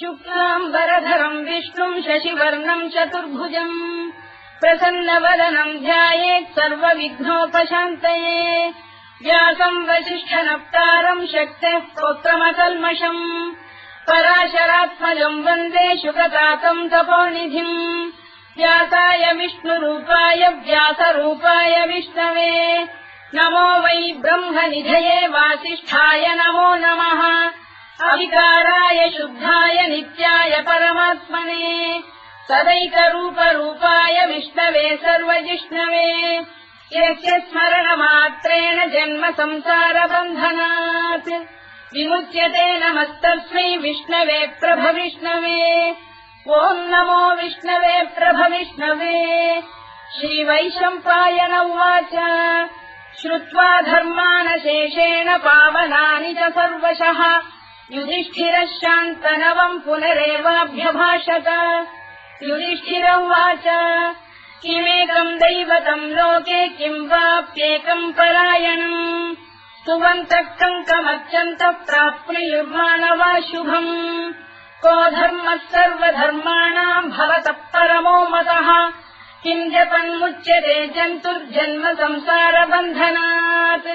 शुक्लाम्बरधरम् विष्णुम् शशिवर्णम् चतुर्भुजम् प्रसन्नवदनम् ध्यायेत् सर्वविघ्नोपशान्तये व्यासम् वसिष्ठनप्तारम् शक्तेः स्तोत्रमकल्मषम् पराशरात्मजम् वन्दे शुकतातम् तपोनिधिम् व्यासाय विष्णुरूपाय व्यासरूपाय विष्णवे नमो वै ब्रह्मनिधये वासिष्ठाय नमो नमः अविकाराय शुद्धाय नित्याय परमात्मने सदैकरूपरूपाय विष्णवे सर्वजिष्णवे यस्य स्मरणमात्रेण जन्म संसारबन्धनात् विमुच्यते नमस्तस्मै विष्णवे प्रभविष्णवे ॐ नमो विष्णवे प्रभविष्णवे श्रीवैशम्पायन उवाच श्रुत्वा धर्मानशेषेण पावनानि च सर्वशः युधिष्ठिरः शान्तनवम् पुनरेवाभ्यभाषत युधिष्ठिर उवाच किमेकम् दैवतम् लोके किम् वाप्येकम् परायणम् स्तुवन्तः कङ्कमर्चन्तः प्राप्नुयुर्माणवा शुभम् को धर्मः सर्वधर्माणाम् भवतः परमो मतः किम् जपन्मुच्यते जन्तुर्जन्म संसारबन्धनात्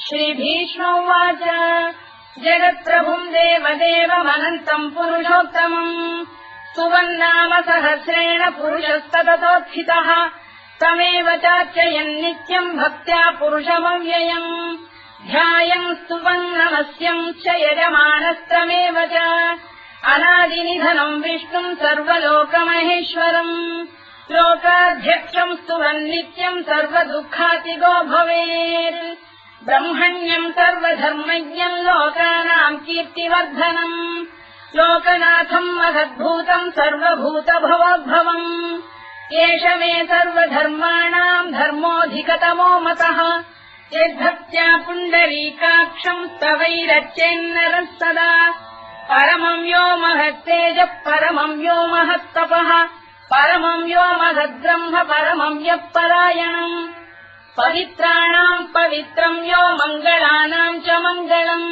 श्रीभीष्म उवाच जगत्प्रभुम् देवदेवमनन्तम् पुरुषोत्तमम् स्तुवन्नाम सहस्रेण पुरुषस्तततोत्थितः तमेव चार्चयन् नित्यम् भक्त्या पुरुषमव्ययम् ध्यायम् स्तुवन् नमस्यम् च यजमानस्तमेव च अनादिनिधनम् विष्णुम् सर्वलोकमहेश्वरम् लोकाध्यक्षम् स्तुवन् नित्यम् सर्वदुःखातिगो भवेत् ब्रह्मण्यम् सर्वधर्मज्ञम् लोकानाम् कीर्तिवर्धनम् लोकनाथम् महद्भूतम् सर्वभूतभवोद्भवम् एष मे सर्वधर्माणाम् धर्मोऽधिकतमो मतः यद्भक्त्या पुण्डरीकाक्षम् स्तवैरच्चेन्नरः सदा परमम् यो महत्तेजः परमम् यो महत्तपः परमम् यो महद्ब्रह्म परमम् यः परायणम् पवित्राणाम् पवित्रम् यो मङ्गलानाम् च मङ्गलम्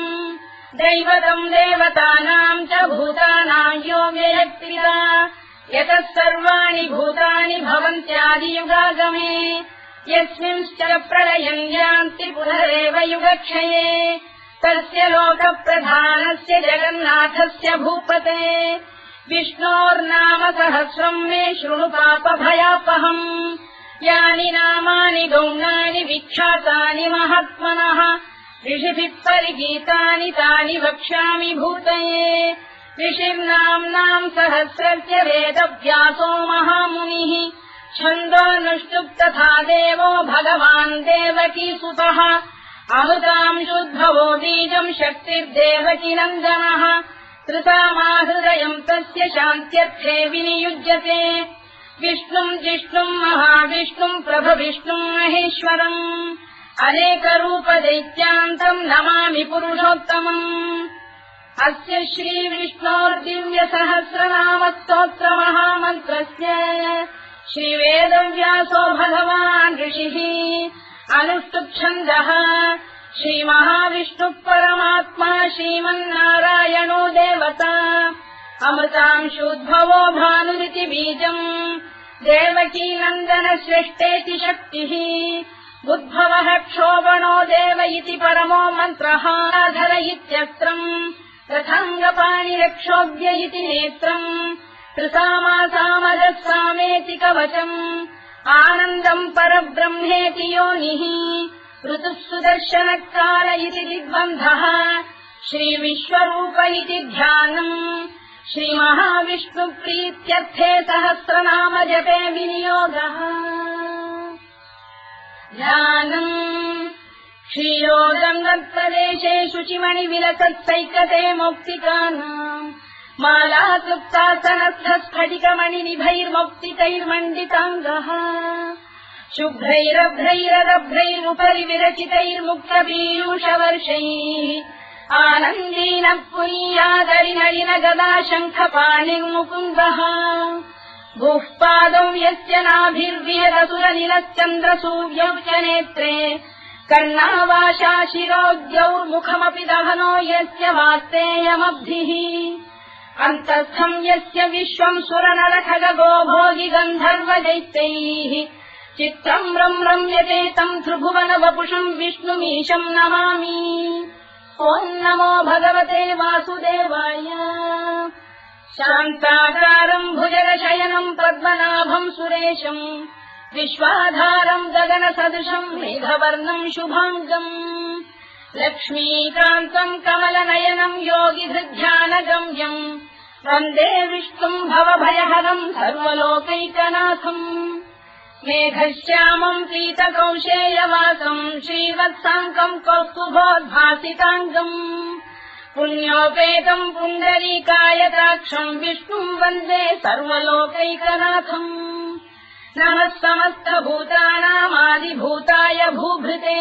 दैवतम् देवतानाम् च भूतानाम् यो व्ययक्तिदा यतः सर्वाणि भूतानि भवन्त्यादियुगागमे यस्मिंश्च प्रलयम् यान्ति पुनरेव युगक्षये तस्य लोकप्रधानस्य जगन्नाथस्य भूपते विष्णोर्नाम सहस्रम् मे शृणु पापभयापहम् यानि नामानि गौणानि विख्यातानि महात्मनः ऋषिभिः परिगीतानि तानि वक्ष्यामि भूतये ऋषिर्नाम्नाम् सहस्रस्य वेदव्यासो महामुनिः छन्दोऽनुष्टुप् तथा देवो भगवान् देवकीसुतः अमृताम् शुद्भवो बीजम् शक्तिर्देवकी नन्दनः त्रिसामाहृदयम् तस्य शान्त्यर्थे विनियुज्यते विष्णुम् जिष्णुम् महाविष्णुम् प्रभविष्णुम् महेश्वरम् अनेकरूपदैत्यान्तम् नमामि पुरुषोत्तमम् अस्य श्रीविष्णोर्दिव्यसहस्रनामस्तोत्रमहामन्त्रस्य श्रीवेदव्यासो भगवान् ऋषिः अनुष्टुप्छन्दः श्रीमहाविष्णुः परमात्मा श्रीमन्नारायणो देवता अमृतांशोद्भवो भानुरिति बीजम् देवकी नन्दन श्रेष्ठेति शक्तिः उद्भवः क्षोभणो देव इति परमो मन्त्रः धर इत्यस्त्रम् रथाङ्गपाणिरक्षोभ्य इति नेत्रम् त्रिसामासामजः सामेति कवचम् आनन्दम् परब्रह्मेति योनिः ऋतुः सुदर्शनकाल इति दिग्बन्धः श्रीविश्वरूप इति ध्यानम् श्रीमहाविष्णुप्रीत्यर्थे सहस्रनाम जपे विनियोगः ध्यानम् क्षीरोदम् तत्प्रदेशे शुचिमणिविलसत्सैकते मौक्तिकानाम् मालाक्लुप्तासनस्थ स्फटिकमणिनिभैर्मौक्तिकैर्मण्डिताङ्गः शुभ्रैरभ्रैररभ्रैरुपरि विरचितैर्मुक्तपीयूषवर्षैः आनन्दीनः पुनीयादरिनरिन गदा शङ्खपाणिर्मुकुन्दः भूः पादौ यस्य नाभिर्विहरसुरनिलश्चन्द्रसूर्यौ च नेत्रे कर्णावाशा शिरोद्यौर्मुखमपि दहनो यस्य वास्तेयमब्धिः अन्तस्थम् यस्य विश्वम् सुरनरखगो भोगि गन्धर्वदैत्यैः चित्रम् रम्यते तम् त्रिभुवन वपुषम् विष्णुमीशम् नमामि। ॐ नमो भगवते वासुदेवाय। शान्ताकारम् भुजगशयनम् पद्मनाभम् सुरेशम् विश्वाधारम् गगनसदृशम् मेघवर्णम् शुभाङ्गम् लक्ष्मीकान्तम् कमलनयनम् योगिधृध्यानगम्यम् वन्दे विष्णुम् भवभयहरम् सर्वलोकैकनाथम्। मेघश्यामम् पीतकौशेयवासम् श्रीवत्साङ्कम् कौस्तुभोद्भासिताङ्गम् पुण्योपेतम् पुण्डरीकायताक्षम् विष्णुम् वन्दे सर्वलोकैकनाथम्। नमः समस्तभूतानामादिभूताय भूभृते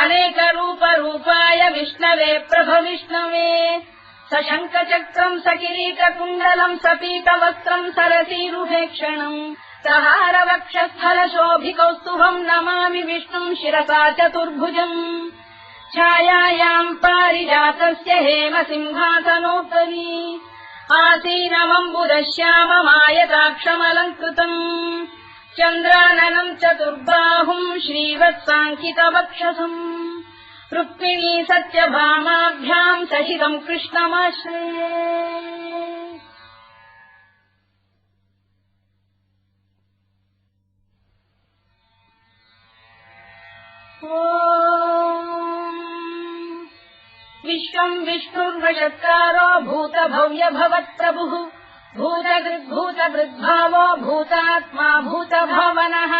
अनेकरूपरूपाय विष्णवे प्रभविष्णवे सशङ्खचक्रम् सकिरीटकुण्डलम् सपीतवस्त्रम् सरसीरुहेक्षणम् सहारवक्षस्थलशोभिकौस्तुभम् नमामि विष्णुम् शिरसा चतुर्भुजम्। छायायाम् पारिजातस्य हेमसिंहासनोपरि आसीनमम्बुदश्याममायताक्षमलङ्कृतम् चन्द्राननम् चतुर्बाहुम् श्रीवत्साङ्कितवक्षसम् रुक्मिणी सत्यभामाभ्याम् सहितम् कृष्णमाश्रये। विश्वम् विष्णुर्वषत्कारो भूतभव्य भवत्प्रभुः भूतभृद्भावो भूतात्मा भूतभावनः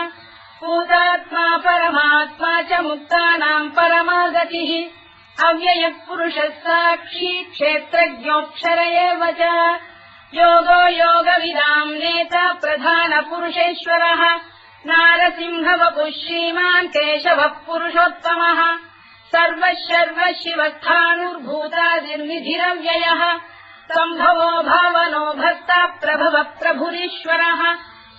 भूतात्मा परमात्मा च मुक्तानाम् परमागतिः अव्ययः पुरुषः साक्षी क्षेत्रज्ञोऽक्षर एव च योगो योगविदाम् नेता प्रधानपुरुषेश्वरः नारसिंहवपुः श्रीमान् केशवः पुरुषोत्तमः सर्वः शिवस्थाणुर्भूतादिर्निधिरव्ययः सम्भवो भावनो भर्ता प्रभव प्रभुरीश्वरः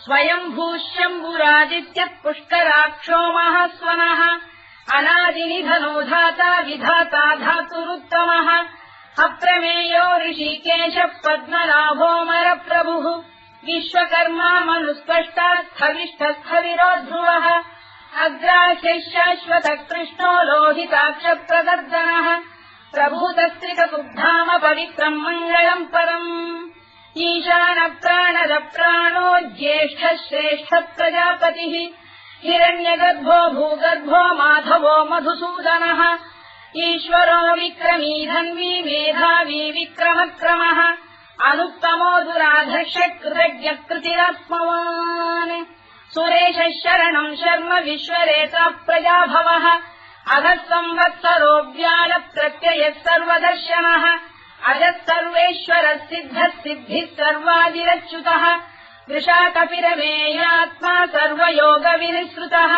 स्वयम्भूः शम्भुरादित्यः पुष्कराक्षो महास्वनः अनादिनिधनो धाता विधाता धातुरुत्तमः अप्रमेयो ऋषिकेशः पद्मनाभोऽमरप्रभुः विश्वकर्मा मनुस्पष्टा स्थविष्ठस्थविरो ध्रुवः अग्राह्यः शाश्वतः कृष्णो लोहिताक्षप्रदर्दनः प्रभूतस्त्रिककुब्धाम पवित्रम् मङ्गलम् परम् ईशानप्राणदप्राणो ज्येष्ठः श्रेष्ठः प्रजापतिः हिरण्यगर्भो भूगर्भो माधवो मधुसूदनः ईश्वरो विक्रमी धन्वी मेधावी विक्रमक्रमः अनुत्तमो दुराधर्षः कृतज्ञः कृतिरात्मवान् सुरेशः शरणम् शर्म विश्वरेता प्रजाभवः अधः संवत्सरो व्यालप्रत्ययः सर्वदर्शनः अजः सर्वेश्वरः सिद्धः सिद्धिः सर्वादिरच्युतः वृषाकपिरमेयात्मा सर्वयोगविनिसृतः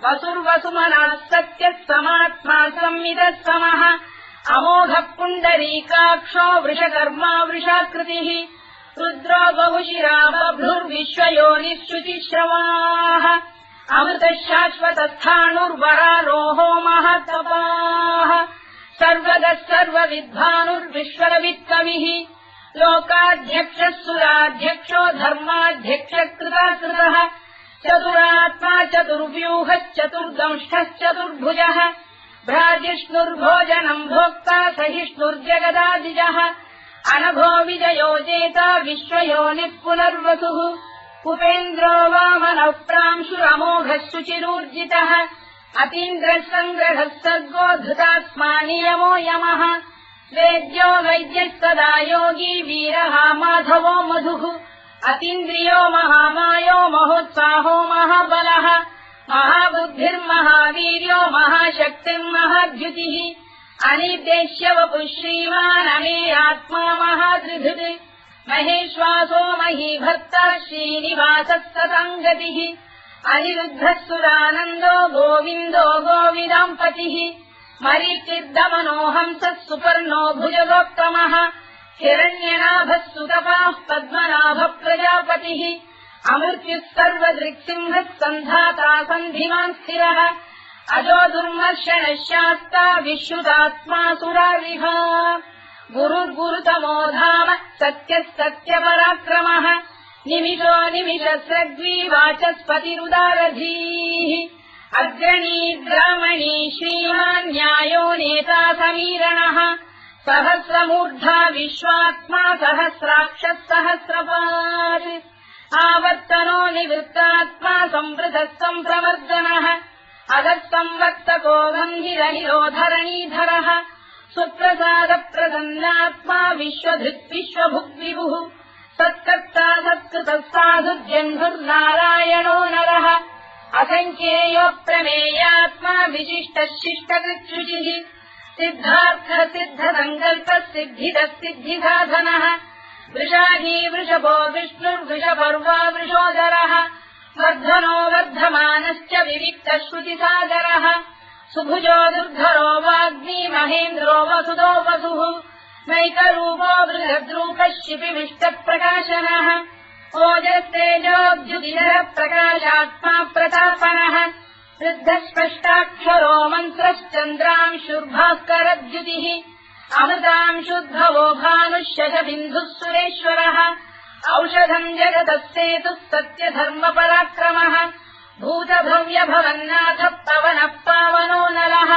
वसुर्वसुमनः सत्यः समात्मा संविदः समः अमोघः पुण्डरीकाक्षो वृषकर्मा वृषाकृतिः रुद्रो बहुशिरा बभ्रुर्विश्वयोनिः शुचिश्रवाः अमृतः शाश्वतस्थाणुर्वरारोहो महातपाः सर्वगः सर्वविद्वानुर्विश्वरवित्कविः लोकाध्यक्षः सुराध्यक्षो धर्माध्यक्षः कृताकृतः चतुरात्मा चतुर्व्यूहश्चतुर्दंष्टश्चतुर्भुजः भ्राजिष्णुर्भोजनम् भोक्ता सहिष्णुर्जगदादिजः अनभो विजयो जेता विश्वयोनिः पुनर्वसुः कुपेन्द्रो वामनः प्रांशुरमोघः शुचिरूर्जितः अतीन्द्रः सङ्ग्रहः सर्गो धृतात्मा नियमो यमः वेद्यो वैद्यः सदा योगी वीरः माधवो मधुः अतीन्द्रियो महामायो महोत्साहो महाबलः महाबुद्धिर्महावीर्यो महाशक्तिर्महाद्युतिः अनिर्देश्यवपुः श्रीमान् अमेयात्मा महाधृधृ महेश्वासो महीभर्ता श्रीनिवासः सताङ्गतिः अनिरुद्धः सुरानन्दो गोविन्दो गोविदाम्पतिः मरीचिर्दमनो हंसः सुपर्णो भुजगोत्तमः हिरण्यनाभः सुतपाः पद्मनाभः प्रजापतिः अमृत्युः सर्वदृक्सिंहः सन्धाता सन्धिमान् स्थिरः अजो दुर्मर्षणः शास्ता विश्रुतात्मा सुरारिभा गुरुर्गुरुतमो धाम सत्यः सत्यपराक्रमः निमिषो निमिषस्रग्वी वाचस्पतिरुदारधीः अग्रणी ग्रामणी श्रीमान् न्यायो नेता समीरणः सहस्रमूर्धा विश्वात्मा सहस्राक्षः सहस्रपात् आवर्तनो निवृत्तात्मा संवृतः सम्प्रवर्धनः अधः संवर्तको गन्धिरनिरोधरणीधरः सुप्रसादप्रसन्नात्मा विश्वधृत् विश्वभुग्विभुः सत्कर्ता सत्कृतः साधुर्जन्धुर्नारायणो नरः असङ्ख्येयो प्रमेयात्मा विशिष्टः शिष्टकृच्छुचिः सिद्धार्थः सिद्धसङ्कल्पः सिद्धिदः सिद्धिसाधनः वृषाधी वृषभो विष्णुर्वृषपर्वा वृषोदरः वर्धनो वर्धमानश्च विविक्तः श्रुतिसागरः सुभुजो दुर्धरो वाग्मी महेन्द्रो वसुदो वसुः नैकरूपो बृहद्रूपः शिपिविष्टप्रकाशनः ओजस्तेजोऽभ्युदिनः प्रकाशात्मा प्रतापनः वृद्धस्पष्टाक्षरो मन्त्रश्चन्द्रांशुर्भास्करद्युतिः अमृतांशुद्भवो भानुष्यशबिन्दुः सुरेश्वरः औषधम् जगतः सेतुः सत्यधर्मपराक्रमः भूतभव्यभवन्नाथः पवनः पावनो नलः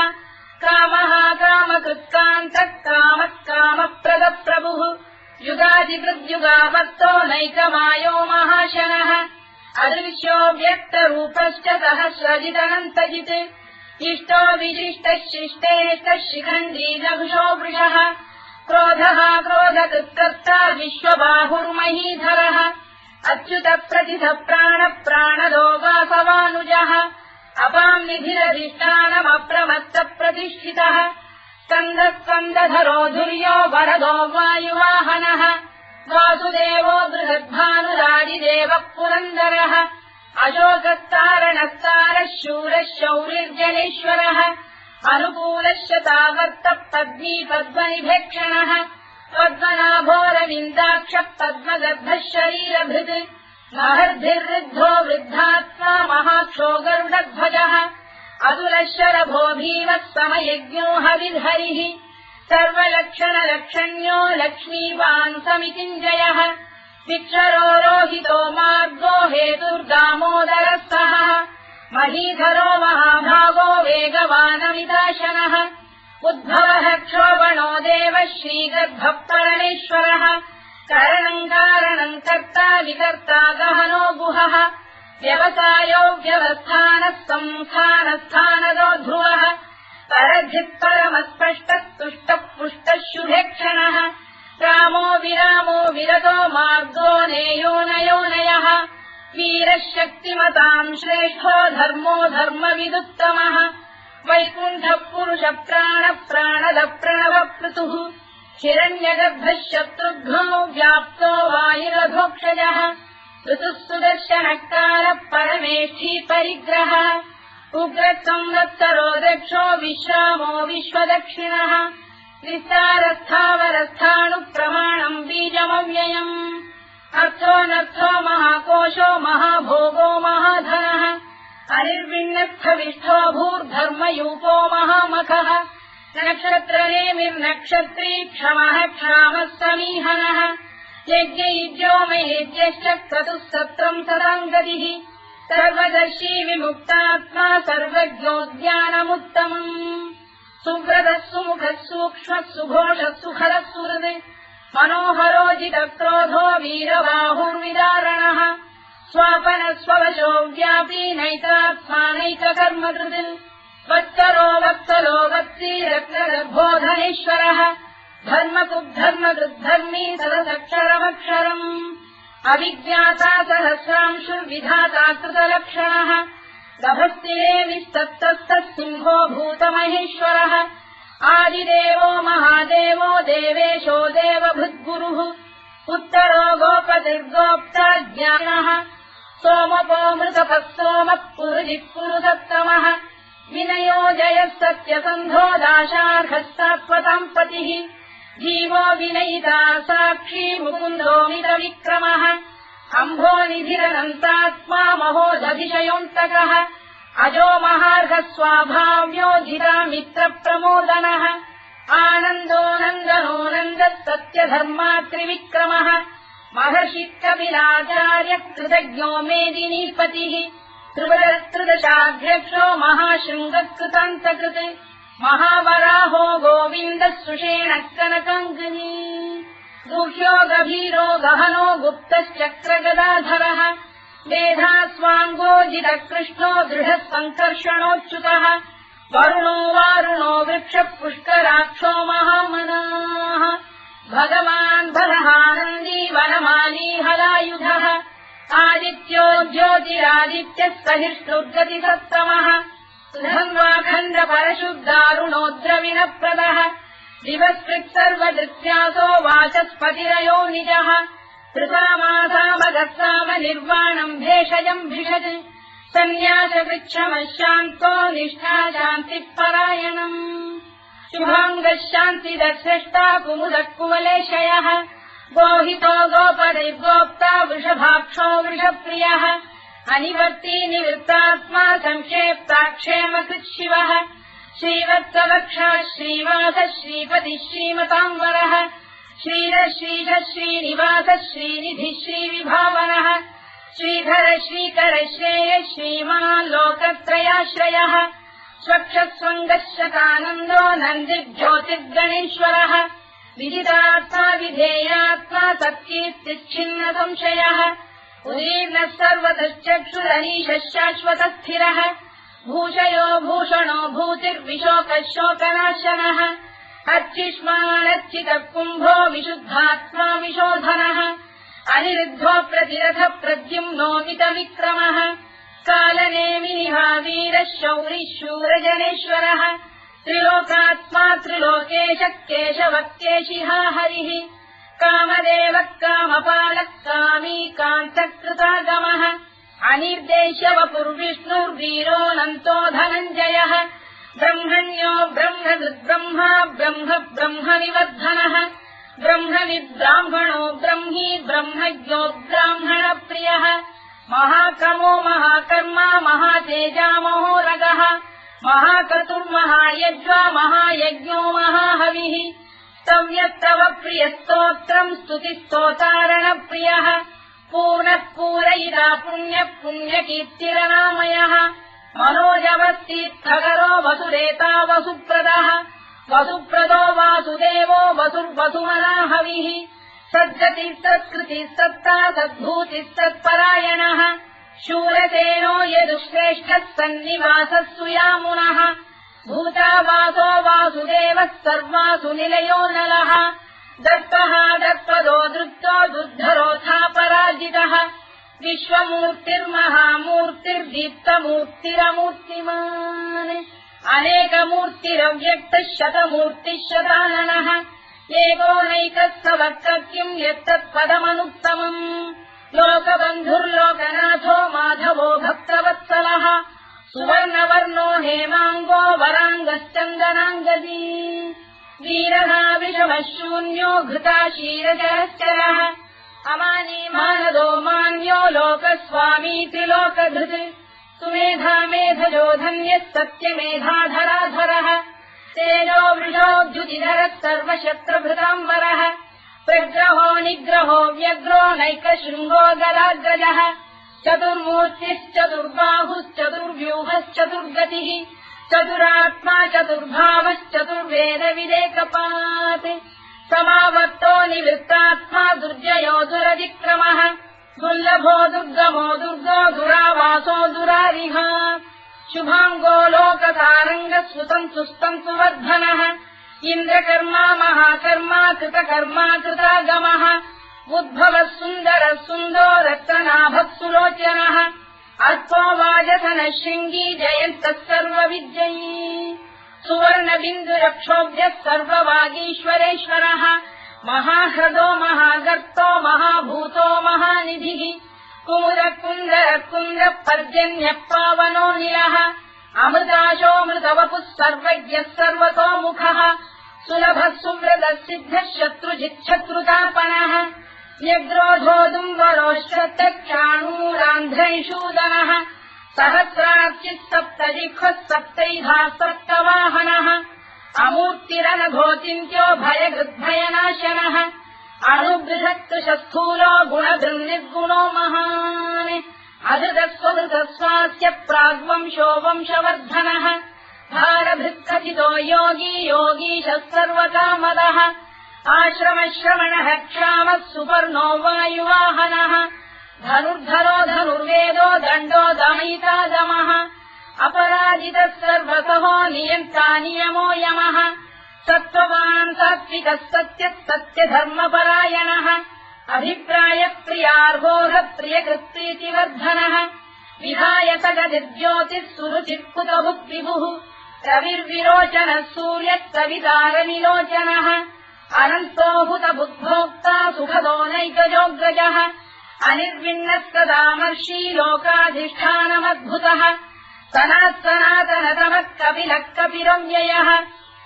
कामः कामकृत्कान्तः कामः कामप्रदप्रभुः युगादिकृद्युगावर्तो नैकमायो महाशनः अदृश्यो व्यक्तरूपश्च सहस्रजिदनन्तजित् इष्टो विशिष्टः शिष्टेष्टः शिखण्डी नभुषो वृषः क्रोधः क्रोधकृत्कर्ता विश्वबाहुर्महीधरः अच्युतः प्रतिथः प्राणः प्राणदो वासवानुजः अपाम् निधिरधिष्ठानमप्रमत्तः प्रतिष्ठितः स्कन्दः स्कन्दधरो धुर्यो वरदो वायुवाहनः वासुदेवो बृहद्भानुरादिदेवः पुरन्दरः अशोकस्तारणस्तारः शूरः शौरिर्जनेश्वरः अनुकूलः शतावर्तः पद्मी पद्मनिभेक्षणः पद्मनाभोरविन्दाक्षः पद्मगर्भः शरीरभृत् महर्भिर्वृद्धो वृद्धात्मा महाक्षो गरुडध्वजः अतुलः शरभो भीमः समयज्ञो हविर्हरिः सर्वलक्षणलक्षण्यो लक्ष्मीवान् समितिञ्जयः विक्षरो रोहितो मार्गो हेतुर्दामोदरः सहः महीधरो महाभागो वेगवानमिदाशनः उद्भवः क्षोभणो देवः श्रीगर्भः परमेश्वरः करणम् कारणम् कर्ता विकर्ता गहनो गुहः व्यवसायो व्यवस्थानः संस्थानस्थानदो ध्रुवः परधिः परमस्पष्टः तुष्टः पुष्टः शुभेक्षणः रामो विरामो विरतो मार्गो नेयोनयोनयः वीरः शक्तिमताम् श्रेष्ठो धर्मो धर्मविदुत्तमः वैकुण्ठः पुरुषः प्राणः प्राणदः प्रणवपृतुः हिरण्यगर्भः शत्रुघ्नो व्याप्तो वायुरधोक्षजः ऋतुः सुदर्शनः कालः परमेष्ठी परिग्रहः उग्रः संवत्सरो दक्षो विश्रामो विश्वदक्षिणः विस्तारस्थावरस्थाणुः प्रमाणम् बीजमव्ययम् अर्थोऽनर्थो महाकोशो महाभोगो महाधनः अनिर्विण्णस्थविष्ठो भूर्धर्मयूपो महामखः नक्षत्रनेमिर्नक्षत्री क्षमः क्षामः समीहनः यज्ञयुज्यो महेज्यश्च क्रतुः सत्रम् सदाङ्गतिः सर्वदर्शी विमुक्तात्मा सर्वज्ञोद्यानमुत्तमम् सुव्रतः सुमुखः सूक्ष्मः सुघोषः सुखदः सुहृत् मनोहरोजितक्रोधो वीरबाहुर्विदारणः स्वापनः स्ववशो व्यापी नैतात्मानैककर्मकृत् वत्सरो वत्सलो वत्सी रत्नगर्भोधनेश्वरः धर्मकुद्धर्मकृद्धर्मी सदसक्षरमक्षरम् अविज्ञाता सहस्रांशुर्विधाता कृतलक्षणः गभस्तिरे विस्तप्तस्तः सिंहो भूतमहेश्वरः आदिदेवो महादेवो देवेशो देवभृद्गुरुः उत्तरो गोपतिर्गोप्ता ज्ञानः सोमपो मृतपः सोमः पुरुजिः पुरुषत्तमः विनयो जयः सत्यसन्धो दाशार्हः सात्वताम् पतिः जीवो विनयिता साक्षी मुकुन्दो मितविक्रमः अम्भोनिधिरनन्तात्मा महोदधिशयोऽन्तकः अजो महार्घः स्वाभाव्यो जिता मित्रप्रमोदनः आनन्दो नन्दनो नन्दः सत्यधर्मा त्रिविक्रमः महर्षि कपिलाचार्य कृतज्ञो मेदिनीपतिः त्रिदशाध्यक्षो महाशृङ्गकृतान्तकृत् महावराहो गोविन्दः सुषेणः कनकाङ्गनी गुह्यो गभीरो गहनो गुप्तश्चक्रगदाधरः मेधास्वाङ्गोजितः कृष्णो दृढः सङ्कर्षणोच्युतः वरुणो वारुणो वृक्षः पुष्कराक्षो महामनाः भगवान् बलहानन्दी वनमाली हलायुधः आदित्यो ज्योतिरादित्यः सहिष्णुर्गतिसत्तमः सुधन्वाखण्ड परशुद्धारुणोद्रविणप्रदः दिवस्कृत् सर्वदृत्यासो वाचस्पतिरयो निजः कृतामासामगस्साम निर्वाणम् भेषजम् भिषज सन्न्यासवृक्षमशान्तो निष्ठा शान्तिः परायणम् शुभाङ्गः शान्तिदर्श्रेष्टा कुमुदः कुवलेशयः गोहितो गोपदैर्गोप्ता वृषभाक्षो वृषप्रियः अनिवर्ती निवृत्तात्मा संक्षेप्ताक्षेमकृत् शिवः श्रीवत्सवक्षः श्रीवासः श्रीपतिः श्रीमताम्बरः श्रीरश्रीशः श्रीनिवासः श्रीनिधिः श्रीविभावनः श्रीधर श्रीकर श्रेयः श्रीमान् लोकत्रयाश्रयः स्वक्षस्वङ्गः शतानन्दो नन्दिर्ज्योतिर्गणेश्वरः विदितात्मा विधेयात्मा तत्कीर्तिच्छिन्न संशयः उदीर्णः सर्वतश्चक्षुरनीशः शाश्वतस्थिरः भूषयो भूषणो भूतिर्विशोकः शोकनाशनः अर्चिष्मानर्चितः कुम्भो विशुद्धात्मा विशोधनः अनिरुद्धो प्रतिरथ प्रद्युम्नोमितविक्रमः कालनेमिनिहा वीरः शौरिः शूरजनेश्वरः त्रिलोकात्मा त्रिलोकेशः केशवः केशिहा हरिः कामदेवः कामपालः कामी कान्तकृतागमः अनिर्देश्य वपुर्विष्णुर्वीरोऽनन्तो धनञ्जयः ब्रह्मण्यो ब्रह्मकृद्ब्रह्मा ब्रह्म ब्रह्मनिवर्धनः ब्रह्मविद्ब्राह्मणो ब्रह्मी ब्रह्मज्ञो ब्राह्मणप्रियः महाक्रमो महाकर्मा महातेजा महोरगः महाक्रतुर्महायज्वा महायज्ञो महाहविः स्तव्यस्तव प्रियस्तोत्रम् स्तुतिस्तोतारणप्रियः पूर्णः पूरयिता पुण्यः पुण्यकीर्तिरनामयः मनोजवस्तीर्थकरो वसुदेता वसुप्रदः वसुप्रदो वासुदेवो वसुर्वसुमनाहविः सद्गतिः सत्कृतिः सत्ता सद्भूतिः सत्परायणः शूरसेनो यदुश्रेष्ठः सन्निवासः सुयामुनः भूतावासो वासुदेवः सर्वासु निलयो नलः दत्तः दत्पदो दृप्तो दुद्धरोऽथापराजितः विश्वमूर्तिर्महामूर्तिर्दीप्तमूर्तिरमूर्तिमान् अनेकमूर्तिरव्यक्तः शतमूर्तिः शताननः एकोनैकस्तवः किम् यत्तत्पदमनुत्तमम् लोकबन्धुर्लोकनाथो माधवो भक्तवत्सलः सुवर्णवर्णो हेमाङ्गो वराङ्गश्चन्दनाङ्गदी वीरः विषमः शून्यो घृता क्षीरजरश्चरः अमानी मानदो मान्यो लोकस्वामी त्रिलोकधृत् सुमेधा मेधजो धन्यः सत्यमेधाधराधरः तेजो वृषोऽद्युतिधरः सर्वशस्त्रभृताम्बरः प्रग्रहो निग्रहो व्यग्रो नैकशृङ्गो गदाग्रजः चतुर्मूर्तिश्चतुर्बाहुश्चतुर्व्यूहश्चतुर्गतिः चतुरात्मा चतुर्भावश्चतुर्वेदविदेकपात् समावर्तो निवृत्तात्मा दुर्जयो दुरतिक्रमः दुर्लभो दुर्गमो दुर्गो दुरावासो दुरारिः शुभाङ्गो लोकतारङ्गः सुतन्तु वर्धनः इन्द्रकर्मा महाकर्मा कृतकर्मा कृतागमः उद्भवः सुन्दरः सुन्दो रक्तनाभः सुलोचनः अल्पो वाजसनः शृङ्गी जयन्तः सर्वविद्ययी सुवर्णबिन्दुरक्षोभ्यः सर्ववागीश्वरेश्वरः महाह्रदो महागर्तो महाभूतो महानिधिः कुमुदकुन्दरकुन्दः पर्जन्यः पावनो निलः अमृताशोऽमृतवपुः सर्वज्ञः सर्वतोमुखः सुलभः सुव्रतः सिद्धः शत्रुजिच्छत्रुतापनः अमूर्तिरनघोचिन्त्यो भयगृद्भयनाशनः अणुबृहत्कृशस्थूलो गुणभृन्निर्गुणो महान् अधृतस्वधृतस्वास्य प्राग्वंशो वंशवर्धनः भारभृत्कथितो योगी योगीशः सर्वकामदः आश्रमश्रवणः क्षामः सुपर्णो वायुवाहनः धनुर्धरो धनुर्वेदो दण्डो दमयिता दमः अपराजितः सर्वसहो नियन्ता नियमो यमः सत्त्ववान् सात्विकः सत्यः सत्यधर्मपरायणः अभिप्रायप्रियार्होः प्रियकृत्प्रीतिवर्धनः विधायतगतिर्ज्योतिः सुरुचित्कुतभुक्विभुः रविर्विरोचनः सूर्यः कवितारनिलोचनः अनन्तो हुतबुद्भोक्ता सुखदो नैकजोऽग्रजः अनिर्विण्णः सदामर्षी लोकाधिष्ठानमद्भुतः सनातनतमः कपिलः कपिरव्ययः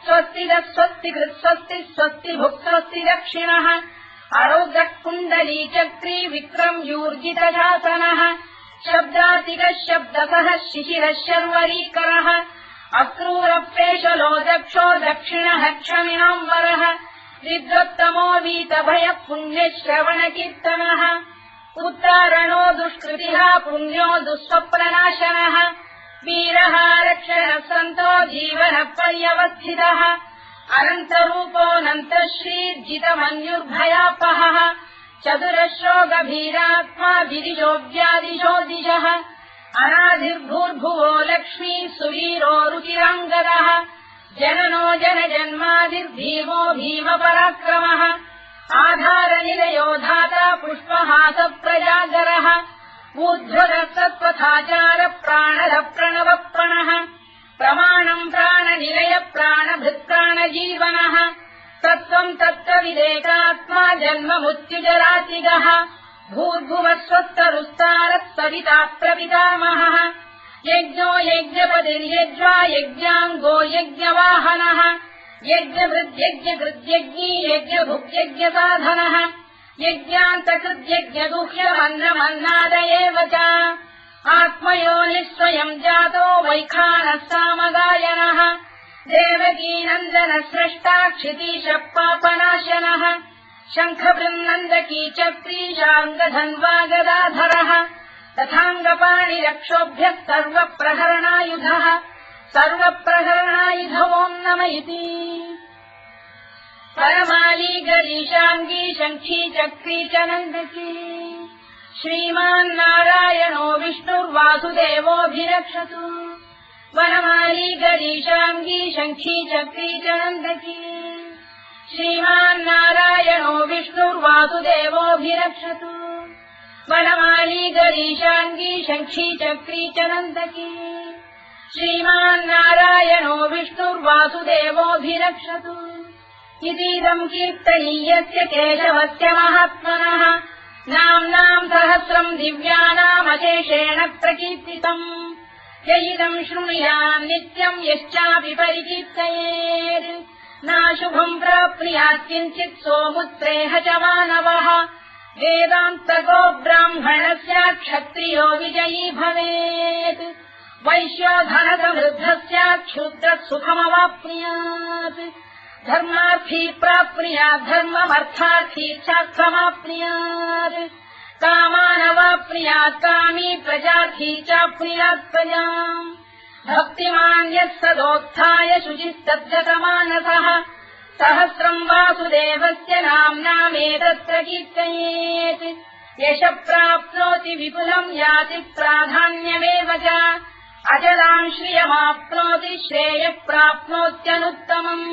स्वस्तिदः स्वस्तिकृत् स्वस्ति स्वस्तिभुक् स्वस्ति दक्षिणः अरोग्रः कुण्डली चक्री विक्रम्यूर्जितशासनः शब्दातिकः शब्दसः शिशिरः शर्वरीकरः अक्रूरप्रेषलो दक्षो दक्षिणः क्षमिणाम्बरः विद्वत्तमो वीतभयः पुण्यश्रवणकीर्तनः उत्तारणो दुष्कृतिः पुण्यो दुःस्वप्ननाशनः वीरः रक्षणः सन्तो जीवनः पर्यवस्थितः अनन्तरूपोऽनन्तश्रीर्जितमन्युर्भयापहः चतुरश्रो गभीरात्मा विदिशो व्यादिशो दिशः अनाधिर्भूर्भुवो लक्ष्मी सुवीरो रुचिराङ्गदः जननो जनजन्मादिर्भीमो भीमपराक्रमः आधारनिलयो धाता पुष्पहासः प्रजागरः ऊर्ध्वरः सत्त्वथाचार प्राणः प्रणवप्रणः प्रमाणम् प्राणनिलय प्राणभृत्प्राणजीवनः तत्त्वम् तत्त्वविदेकात्मा जन्ममृत्युजरातिगः भूर्भुवः स्वस्तरुस्तारः सविता प्रपितामहः यज्ञो यज्ञपतिर्यज्वा यज्ञाङ्गो यज्ञवाहनः यज्ञभृद्यज्ञकृद्यज्ञी यज्ञभुक्यज्ञसाधनः यज्ञान्तकृद्यज्ञगुह्यमन्नमन्नाद एव च आत्मयोनिः स्वयम् जातो वैखानः सामगायनः देवकीनन्दनः स्रष्टा क्षितीशः पापनाशनः शङ्खबृन्नन्दकी चक्रीशाङ्गधन्वा गदाधरः तथाङ्गपाणिरक्षोभ्यः सर्वप्रहरणायुधः सर्वप्रहरणायुध ओम् नम इति परमाली गरीशाङ्गी शङ्खी चक्री च नन्दकी श्रीमान्नारायणो विष्णुर्वासुदेवोऽभिरक्षतु वनमाली गरीशाङ्गी शङ्खी चक्री च नन्दकी श्रीमान्नारायणो विष्णुर्वासुदेवोऽभिरक्षतु वनमाली गरीशाङ्गी शङ्खी चक्री च नन्दकी श्रीमान्नारायणो विष्णुर्वासुदेवोऽभिरक्षतु इतीदम् कीर्तनीयस्य केशवस्य महात्मनः नाम्नाम् सहस्रम् दिव्यानामशेषेण प्रकीर्तितम् य इदम् शृणुयाम् नित्यम् यश्चापि परिकीर्तयेत् नाशुभम् प्राप्नुयात् किञ्चित् सोमुत्रेह च मानवः वेदान्तको ब्राह्मणस्य क्षत्रियो विजयी भवेत् वैश्यो धनसमृद्धस्य क्षुद्रः सुखमवाप्नुयात् धर्मार्थी प्राप्नुयात् धर्ममर्थार्थी चार्थमाप्नुयात् कामानवाप्नुयात् कामी प्रजार्थी चाप्नुयात् प्रजाम् भक्तिमान् यः सदोत्थाय शुचिस्तब्धतमानसः सहस्रम् वासुदेवस्य नाम्नामेतत्र कीर्तयेत् यशः प्राप्नोति विपुलम् याति प्राधान्यमेव च अचलाम् श्रियमाप्नोति श्रेयः प्राप्नोत्यनुत्तमम्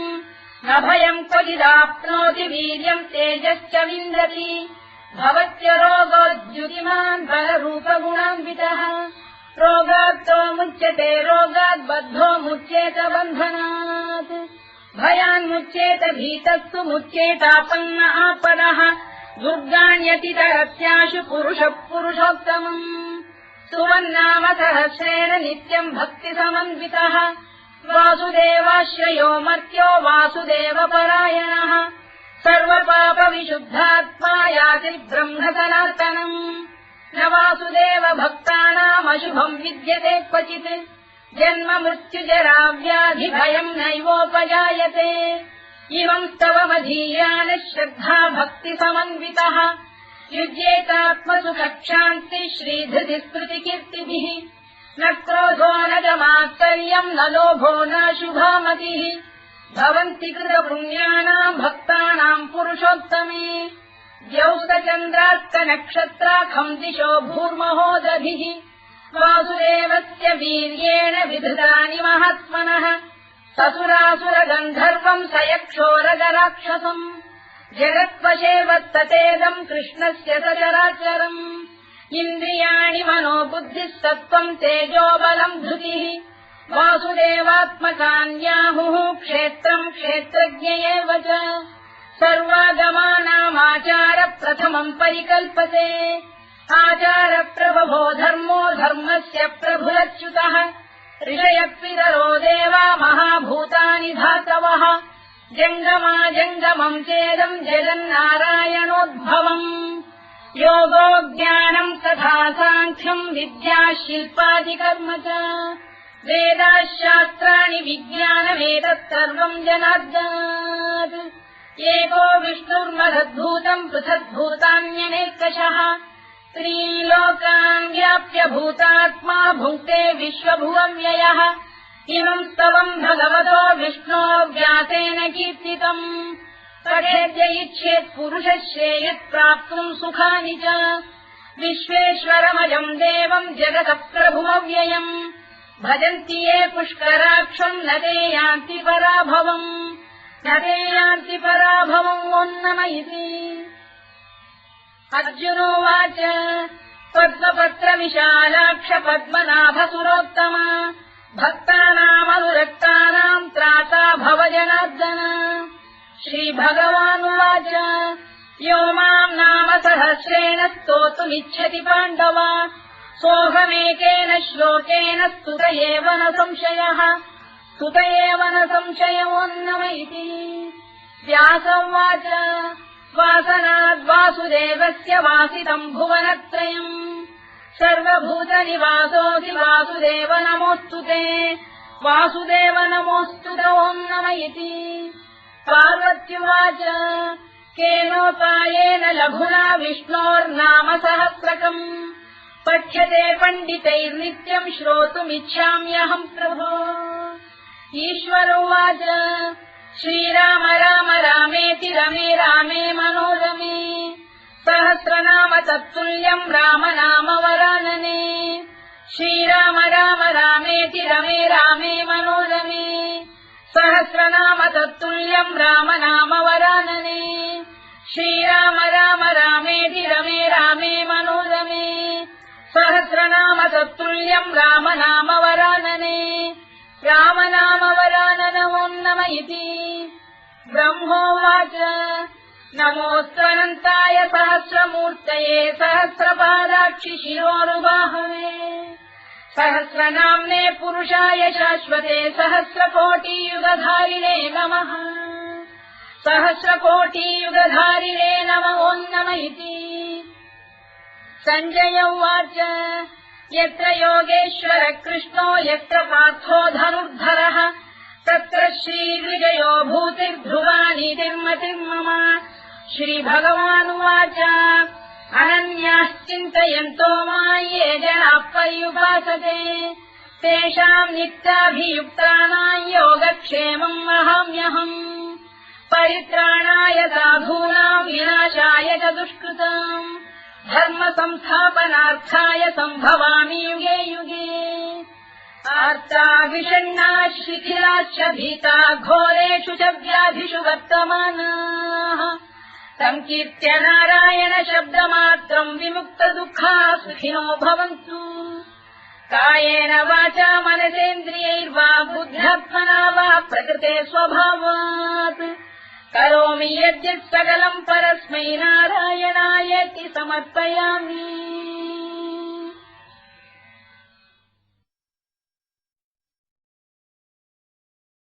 न भयम् क्वचिदाप्नोति वीर्यम् तेजश्च विन्दति भवत्य रोगोद्युतिमान् बलरूपगुणान्वितः रोगात्तो मुच्यते रोगात् बद्धो मुच्येत बन्धनात् भयान्मुच्येत भीतस्तु मुच्येतापन्न आपदः दुर्गाण्यतितरस्याशु पुरुषः पुरुषोत्तमम् सुवन्नाम सहस्रेण नित्यम् भक्तिसमन्वितः वासुदेवाश्रयो मर्त्यो वासुदेवपरायणः सर्वपापविशुद्धात्मा याति ब्रह्म सनातनम् न वासुदेव भक्तानामशुभम् विद्यते क्वचित् जन्म मृत्युजरा व्याधि भयम् नैवोपजायते इमम् स्तवमधीयानः श्रद्धा भक्ति समन्वितः युज्येतात्मसु कक्षान्ति श्रीधृति स्मृतिकीर्तिभिः न क्रोधो न च मात्सर्यम् न लोभो न शुभामतिः भवन्ति कृतपुण्यानाम् भक्तानाम् पुरुषोत्तमे द्यौस्तचन्द्रार्कनक्षत्राखम् दिशो भूर्महोदधिः वासुदेवस्य वीर्येण विधृतानि महात्मनः ससुरासुरगन्धर्वम् स यक्षोरगराक्षसम् जगत्वशे वत्ततेदम् कृष्णस्य सचराचरम् इन्द्रियाणि मनो बुद्धिः सत्त्वम् तेजो बलम् धृतिः वासुदेवात्मकान्याहुः क्षेत्रम् क्षेत्रज्ञ एव च सर्वागमानामाचार प्रथमम् परिकल्पते आचार प्रभवो धर्मो धर्मस्य प्रभुरच्युतः ऋषयपितरो देवा महाभूतानि धातवः जङ्गमा जङ्गमम् चेदम् जगन्नारायणोद्भवम् योगो ज्ञानम् तथा साङ्ख्यम् विद्या शिल्पादिकर्म च वेदाः शास्त्राणि विज्ञानमेतत् सर्वम् जनार्दनात् एको विष्णुर्महद्भूतम् पृथग्भूतान्यनेकशः त्रीन् लोकान् व्याप्य भूतात्मा भुङ्क्ते विश्वभुवव्ययः इमम् स्तवम् भगवतो विष्णो व्यासेन कीर्तितम् पठेद्य इच्छेत् पुरुषः श्रेयत् प्राप्तुम् सुखानि च विश्वेश्वरमजम् देवम् जगतः प्रभुमव्ययम् भजन्ति ये पुष्कराक्षम् न ते यान्ति पराभवम् ओन्नम इति अर्जुनोवाच पद्मपत्रविशालाक्ष पद्मनाभसुरोत्तम भक्तानामनुरक्तानाम् त्राता भव जनार्दन श्रीभगवानुवाच यो माम् नाम सहस्रेण स्तोतुमिच्छति पाण्डव सोऽहमेकेन श्लोकेन स्तुत एव न संशयोऽन्नम इति व्यासोवाच वासनाद्वासुदेवस्य वासितम् भुवनत्रयम् सर्वभूतनिवासोऽसि वासुदेव नमोऽस्तु ते वासुदेव नमोऽस्तु ओन्नम इति पार्वत्युवाच केनोपायेन लघुना विष्णोर्नाम सहस्रकम् पठ्यते पण्डितैर्नित्यम् श्रोतुमिच्छाम्यहम् प्रभो ईश्वरोवाच श्रीराम राम रामेति रमे रामे मनोरमे सहस्रनाम तत्तुल्यम् राम नाम वरानने श्रीराम राम रामेति रमे रामे मनोरमे सहस्रनाम तत्तुल्यम् राम नाम वरानने श्रीराम राम रामेति रमे रामे मनोरमे सहस्रनाम तत्तुल्यम् राम नाम वरानने राम नाम वराननमोन्नम इति ब्रह्मोवाच नमोऽस्त्वनन्ताय सहस्रमूर्तये सहस्रपादाक्षि शिरोरुबाहवे सहस्रनाम्ने पुरुषाय शाश्वते सहस्रकोटियुगधारिणे नमः सहस्रकोटियुगधारिणे नमोऽन्नम इति सञ्जय उवाच यत्र योगेश्वर कृष्णो यत्र पार्थो धनुर्धरः तत्र श्रीविजयो भूतिर्ध्रुवानीतिर्मतिर्मम श्रीभगवानुवाच अनन्याश्चिन्तयन्तो मां ये जनाः पर्युपासते तेषाम् नित्याभियुक्तानां योगक्षेमम् वहाम्यहम् परित्राणाय साधूनां विनाशाय च दुष्कृताम् धर्म संस्थापनार्थाय सम्भवामि युगे युगे आर्ता विषण्णाः शिथिलाश्च भीता घोरेषु च व्याधिषु वर्तमानाः संकीर्त्य नारायण शब्दमात्रम् विमुक्त दुःखाः सुखिनो भवन्तु कायेन वाचा मनसेन्द्रियैर्वा बुद्ध्यात्मना वा प्रकृते स्वभावात् करोमि यद्यत् सकलम् परस्मै नारायणायेति समर्पयामि।